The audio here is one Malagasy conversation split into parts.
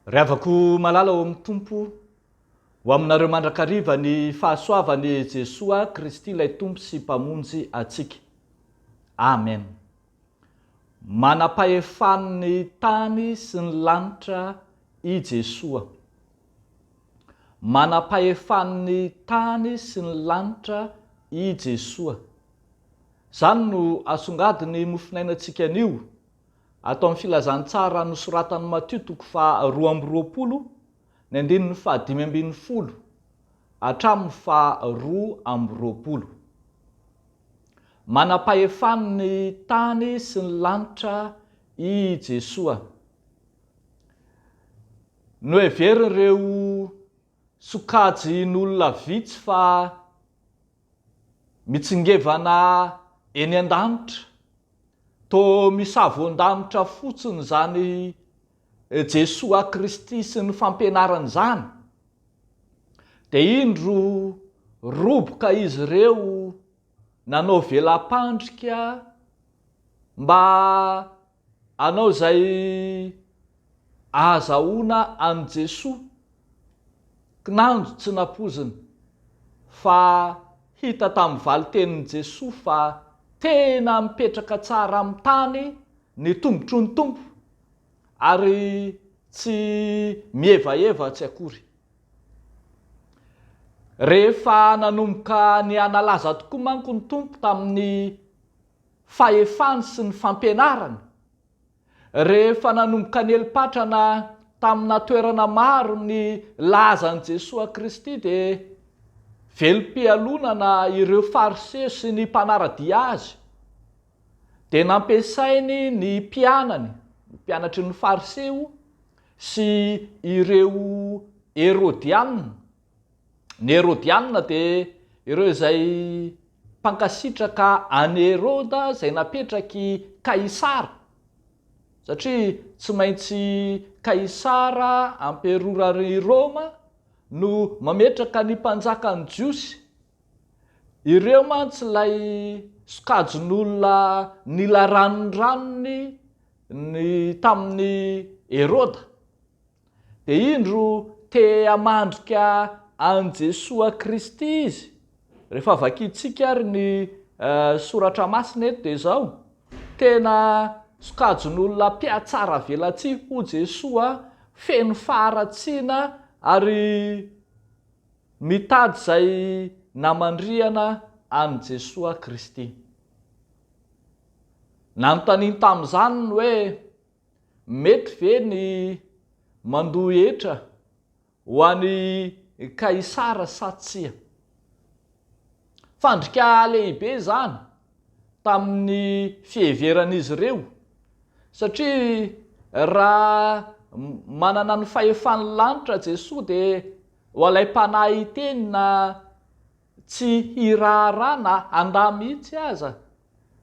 Ry avako malala ao amin'ny tompo ho aminareo mandrakariva ny fahasoavany Jesoa Kristy ilay tompo sy mpamonjy atsika. Amen. Manam-pahefan'ny tany sy ny lanitra i Jesoa. Manam-pahefan'ny tany sy ny lanitra i Jesoa. Zany no asongadiny mofinainantsika anio atao amin'ny filazantsara nosoratan'ny Matio toko fa 2:20 ny andininy fa 5:10 hatramin'ny fa 2:20. Manam-pahefan'ny tany sy ny lanitra i Jesoa. No heverin'ireo sokajin'olona vitsy fa mitsingevana eny an-danitra, to misavo an-danitra fotsiny zany Jesoa Kristy sy ny fampianarany zany, dia indro roboka izy ireo nanao velam-pandrika mba hanao zay ahazahoana an Jesoa, kinandro tsy napoziny fa hita tamin'ny valitenin'i Jesoa fa tena mipetraka tsara amin'ny tany ny tombotry ny tompo ary tsy mievaeva tsy akory. Rehefa nanomboka ny analaza tokoa manko ny tompo tamin'ny fahefany sy ny fampianarany, rehefa nanomboka ny heli-patrana tamina toerana maro ny lazan'i Jesoa Kristy, dia velom-pialonana ireo fariseo sy ny mpanaradia azy, dia nampiasainy ny mpianany, mpianatry ny fariseo sy ireo Herodianina. Ny Herodianina dia ireo izay mpankasitraka any Heroda izay napetraky Kaisara, satria tsy maintsy Kaisara amperorany Roma no mametraka ny mpanjakany Jiosy. Ireo mantsy lay sokajin'olona nila ranonranony tamin'ny Heroda, dia indro te hamandrika an Jesoa Kristy izy. Rehefa vakintsika ary ny soratra masina eto dia zao: tena sokajin'olona mpiatsara velatsia ho Jesoa, feno faharatsiana ary mitady zay namandriana an Jesoa Kristy. Nanontaniany tamin'izany ny hoe mety ve ny mandoa hetra ho an'i Kaisara sa tsia? Fandrika lehibe zany tamin'ny fiheveran'izy ireo, satria raha manana ny fahefan'ny lanitra Jesoa dia ho alay mpanahy hiteny na tsy hiraharaha na handà mihitsy aza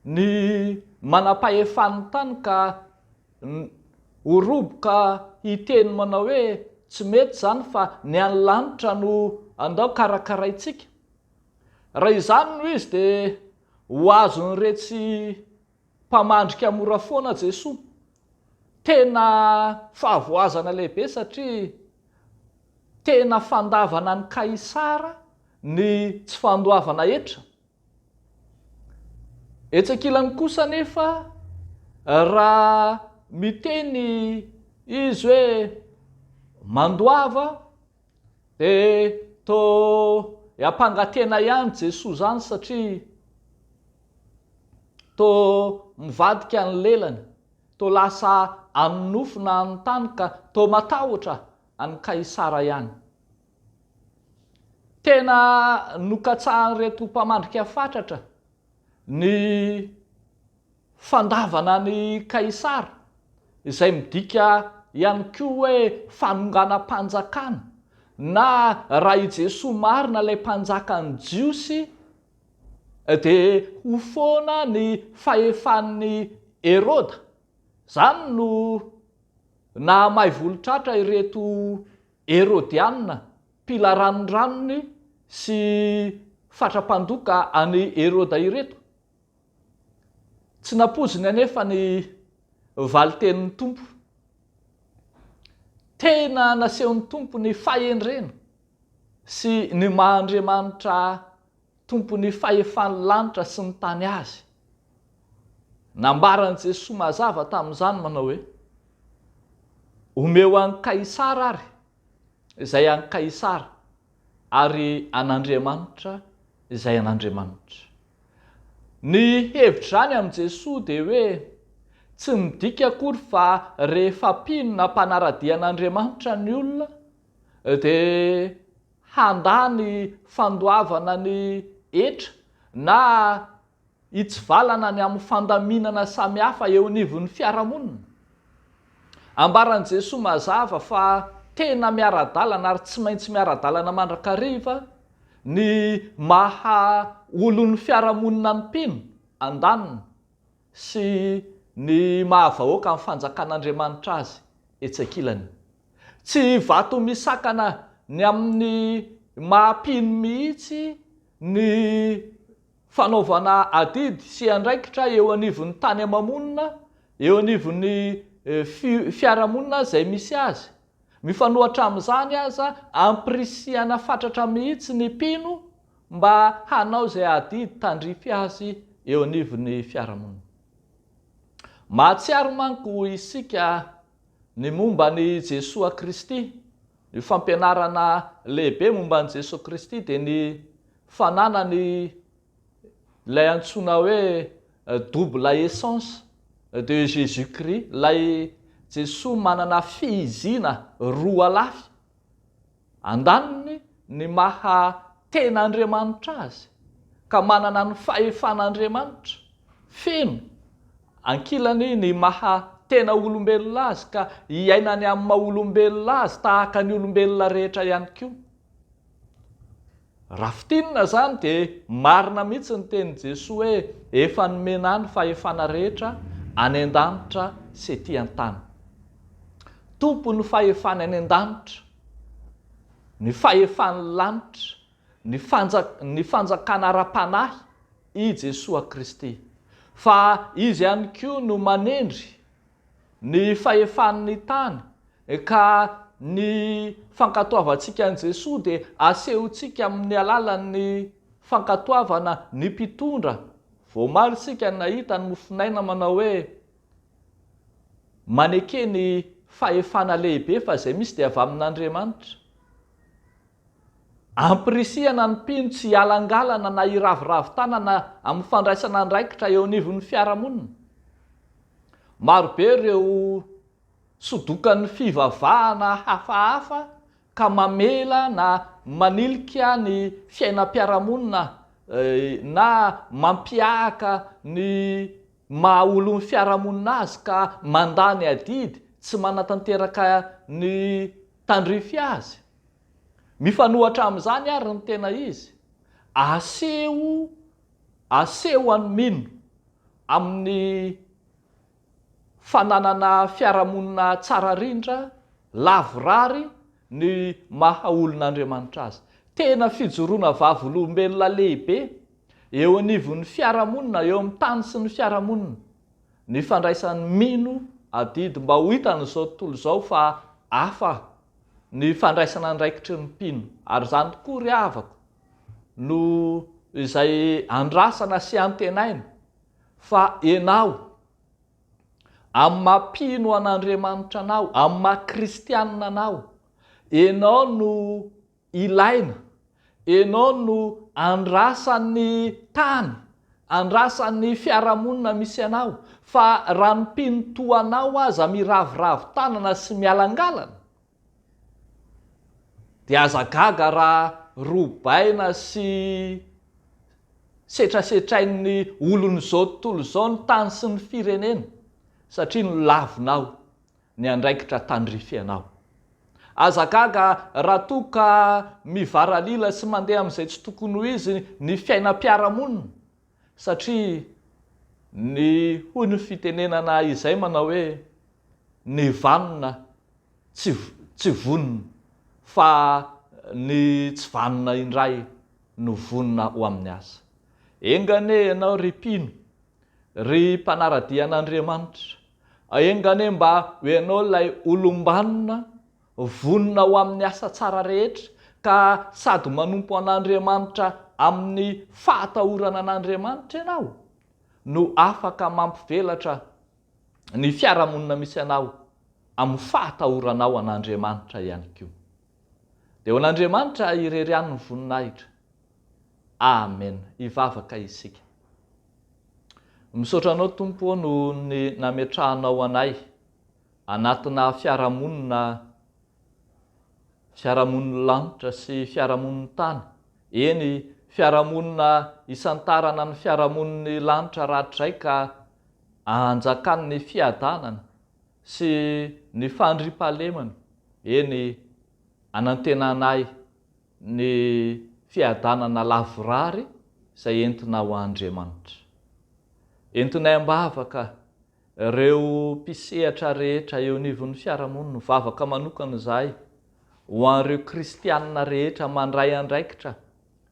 ny manam-pahefan'ny tany ka ho roboka hiteny manao hoe tsy mety zany fa ny any lanitra no andao karakaraintsika. Raha izany no izy dia ho azony retsy mpamandrika mora foana Jesoa. Tena fahavoazana lehibe, satria tena fandavana ny Kaisara ny tsy fandoavana hetra. Etsakilany kosa nefa raha miteny izy hoe mandoava, dia to hampangatena ihany Jesoa zany, satria to mivadika ny lelany, to lasa anofina ny tany ka to matahotra any Kaisara ihany. Tena nokatsahan'ireto mpamandrika fatratra ny fandavana ny Kaisara, izay midika ihany koa hoe fanonganam-panjakana, na raha i Jesoa marina ilay mpanjakan'ny Jiosy dia ho foana ny fahefan'ny Heroda. Zany no nahamay volotratra ireto Herodianina, mpila ranondranony sy fatra-pandoka any Heroda ireto. Tsy napoziny anefa ny valitenin'ny tompo. tena nasehon'ny tompony fahendrena sy ny mahandriamanitra tompony fahefany lanitra sy ny tany azy. Nambaran'i Jesosy mazava tamin'izany manao hoe omeo an'i Kaisara ary izay an'i Kaisara, ary an'Andriamanitra izay an'Andriamanitra. Ny hevitra zany amin'i Jesosy dia hoe tsy midika akory fa rehefa mpinona mpanaradian'Andriamanitra ny olona dia handany fandoavana ny etra na hitsivalana ny amin'ny fandaminana samihafa eo anivon'ny fiarahamonina. Ambaran'i Jesosy mazava fa tena miara-dalana ary tsy maintsy miara-dalana mandrakariva ny maha olon'ny fiarahamonina ny mpino andaniny sy ny mahavahoaka amin'ny fanjakan'Andriamanitra azy etsy ankilany. Tsy vato misakana ny amin'ny maha-mpino mihitsy ny fanaovana adidy sy andraikitra eo anivon'ny tany amamonina, eo anivon'ny fiarahamonina izay misy azy. Mifanohatra amin'izany aza ampirisiana fatratra mihitsy ny mpino mba hanao izay adidy tandrify azy eo anivon'ny fiarahamonina. Mahatsiaro manko isika ny momba ny Jesosy Kristy, ny fampianarana lehibe momba ny Jesosy Kristy dia ny fananany ilay antsoina hoe double essence de Jésus-Christ, ilay Jesosy manana fihizina roa lafy. Andaniny ny maha tena Andriamanitra azy ka manana ny fahefan'Andriamanitra feno, ankilany ny maha tena olombelona azy ka hiainany amin'ny maha-olombelona azy tahaka ny olombelona rehetra ihany koa. Raha fitinina zany dia marina mihitsy ny tenin'i Jesosy hoe efa nomena ny fahefana rehetra any an-danitra sy ety an-tany. Tompony fahefana any an-danitra, ny fahefany lanitra, ny fanjakana ara-panahy i Jesosy Kristy. Fa izy ihany koa no manendry ny fahefan'ny tany ka ny fankatoavantsika an'i Jesosy dia asehontsika amin'ny alalan'ny fankatoavana ny mpitondra. Vao maro isika nahita ny mofinaina manao hoe maneke ny fahefana lehibe fa izay misy dia avy amin'Andriamanitra. Ampirisihana ny mpino tsy hialangalana na hiraviravin-tanana amin'ny fandraisana andraikitra eo anivon'ny fiarahamonina. Marobe ireo sodokan'ny fivavahana hafahafa ka mamela na manilika ny fiainam-piarahamonina na mampiahaka ny maha-olon'ny fiarahamonina azy ka mandany adidy tsy manatanteraka ny tandrify azy. Mifanohatra amin'izany ary ny tena izy. Aseho any mino amin'ny fananana fiarahamonina tsara rindra, lavorary ny maha-olon'Andriamanitra azy. Tena fijoroana vavolombelona lehibe eo anivon'ny fiarahamonina, eo amin'ny tany sy ny fiarahamonina. Ny fandraisan'ny mino adidy mba ho hitan'izao tontolo izao fa hafa ny fandraisana andraikitry ny mpino, ary zany tokoa ry havako no izay andrasana sy antenaina fa ianao amin'ny maha-mpino an'Andriamanitra anao, amin'ny maha-kristianina anao, ianao no ilaina, ianao no andrasan'ny tany, andrasan'ny fiarahamonina misy anao. Fa raha ny mpino toa anao aza miraviravin-tanana sy mialangalana dia aza gaga raha robaina sy setrasetrain'ny olon'izao tontolo izao ny tany sy ny firenena, satria no lavinao ny andraikitra tandrify anao. Aza gaga raha toa ka mivaralila sy mandeha amin'izay tsy tokony ho izy ny fiainam-piarahamonina, satria ny hoy ny fitenenana izay manao hoe ny vanona tsy vonona fa ny tsy vanona indray no vonona ho amin'ny asa. Engane ianao ry mpino, ry mpanaradia an'Andriamanitra, engane mba ho ianao ilay olom-banona vonona ho amin'ny asa tsara rehetra ka sady manompo an'Andriamanitra amin'ny fahatahorana an'Andriamanitra ianao no afaka mampivelatra ny fiarahamonina misy anao amin'ny fahatahoranao an'Andriamanitra ihany koa. Dia ho an'Andriamanitra irery ihany ny voninahitra. Amen. Ivavaka isika. Misaotra anao Tompo no ny nametrahanao anay anatina fiarahamonina lanitra sy fiarahamonina tany. Eny, fiarahamonina isantarana ny fiarahamoniny lanitra ratray ka anjakany ny fiadanana sy ny fandriampahalemana. Eny, anantenanay ny fiadanana lavorary izay entina ho Andriamanitra. Entinay ambavaka ireo mpisehatra rehetra eo anivon'ny fiarahamonina, vavaka manokana izahay ho an'ireo kristianina rehetra mandray andraikitra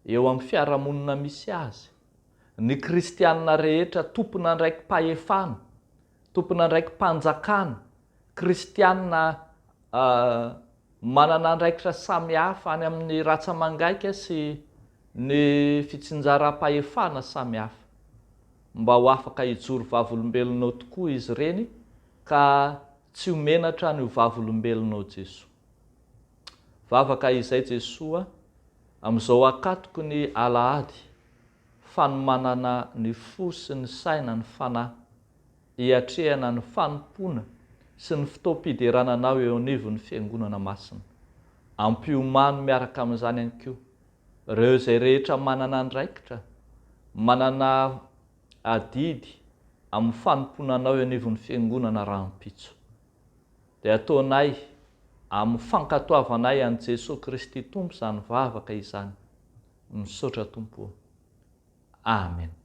eo amin'ny fiarahamonina misy azy. Ny kristianina rehetra tompona ndraiky mpahefana, tompona ndraiky mpanjakana, kristianina manana andraikitra samihafa any amin'ny ratsamangaika sy ny fitsinjaram-pahefana samihafa, mba ho afaka hijoro vavolombelonao tokoa izy ireny ka tsy homenatra ny vavolombelonao Jesoa. Vavaka izay Jesoa, amin'izao akatoko ny alahady fanomanana ny fo sy ny saina ny fanahy, hiatrehana ny fanompoana sy ny fotoam-piderananao eo anivon'ny fiangonana masina. Ampiomano miaraka amin'izany ihany koa ireo izay rehetra manana andraikitra, manana adidy amin'ny fanomponanao eo anivon'ny fiangonana Rahampitso. Dia ataonay amin'ny fankatoavanay an'i Jesosy Kristy Tompo izany vavaka izany. Misaotra Tompo. Amen.